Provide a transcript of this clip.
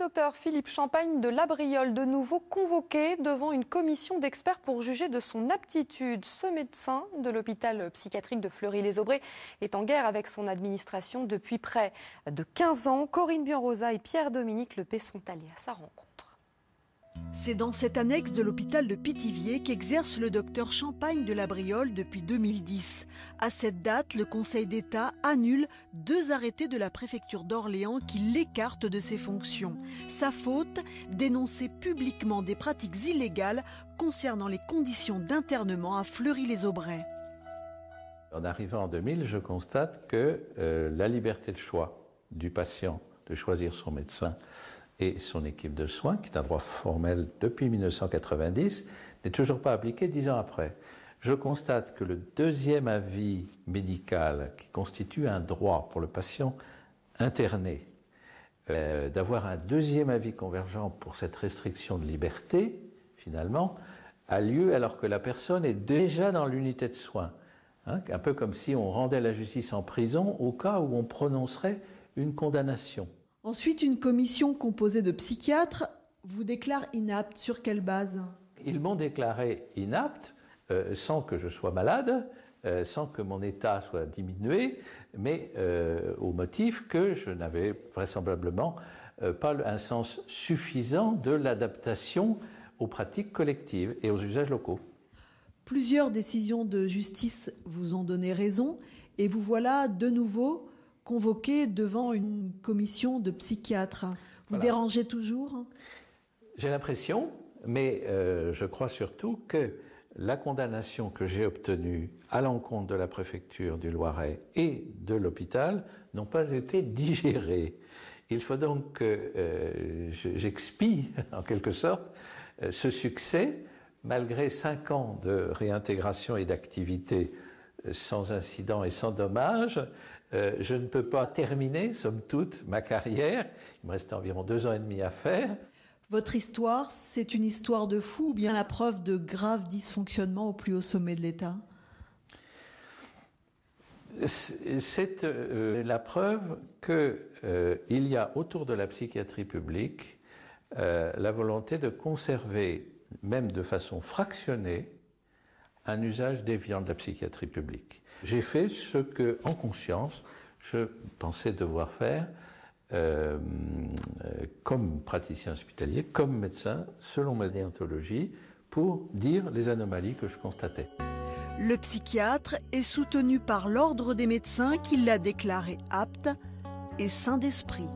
docteur Philippe Champagne de Labriole, de nouveau convoqué devant une commission d'experts pour juger de son aptitude. Ce médecin de l'hôpital psychiatrique de Fleury-les-Aubrais est en guerre avec son administration depuis près de 15 ans. Corinne Bienrosa et Pierre-Dominique Lepay sont allés à sa rencontre. C'est dans cette annexe de l'hôpital de Pithiviers qu'exerce le docteur Champagne de Labriole depuis 2010. À cette date, le Conseil d'État annule 2 arrêtés de la préfecture d'Orléans qui l'écartent de ses fonctions. Sa faute, dénoncer publiquement des pratiques illégales concernant les conditions d'internement à Fleury-les-Aubrais. En arrivant en 2000, je constate que la liberté de choix du patient de choisir son médecin et son équipe de soins, qui est un droit formel depuis 1990, n'est toujours pas appliqué 10 ans après. Je constate que le deuxième avis médical, qui constitue un droit pour le patient interné, d'avoir un deuxième avis convergent pour cette restriction de liberté, finalement, a lieu alors que la personne est déjà dans l'unité de soins. Un peu comme si on rendait la justice en prison au cas où on prononcerait une condamnation. Ensuite, une commission composée de psychiatres vous déclare inapte. Sur quelle base? Ils m'ont déclaré inapte sans que je sois malade, sans que mon état soit diminué, mais au motif que je n'avais vraisemblablement pas un sens suffisant de l'adaptation aux pratiques collectives et aux usages locaux. Plusieurs décisions de justice vous ont donné raison et vous voilà de nouveau convoqué devant une commission de psychiatres. Vous dérangez toujours? J'ai l'impression, mais je crois surtout que la condamnation que j'ai obtenue à l'encontre de la préfecture du Loiret et de l'hôpital n'ont pas été digérées. Il faut donc que j'expie, en quelque sorte, ce succès, malgré 5 ans de réintégration et d'activité sans incident et sans dommage. Je ne peux pas terminer, somme toute, ma carrière. Il me reste environ 2 ans et demi à faire. Votre histoire, c'est une histoire de fou ou bien la preuve de graves dysfonctionnements au plus haut sommet de l'État? C'est la preuve qu'il y a autour de la psychiatrie publique la volonté de conserver, même de façon fractionnée, un usage déviant de la psychiatrie publique. J'ai fait ce que, en conscience, je pensais devoir faire comme praticien hospitalier, comme médecin, selon ma déontologie, pour dire les anomalies que je constatais. Le psychiatre est soutenu par l'Ordre des médecins qui l'a déclaré apte et sain d'esprit.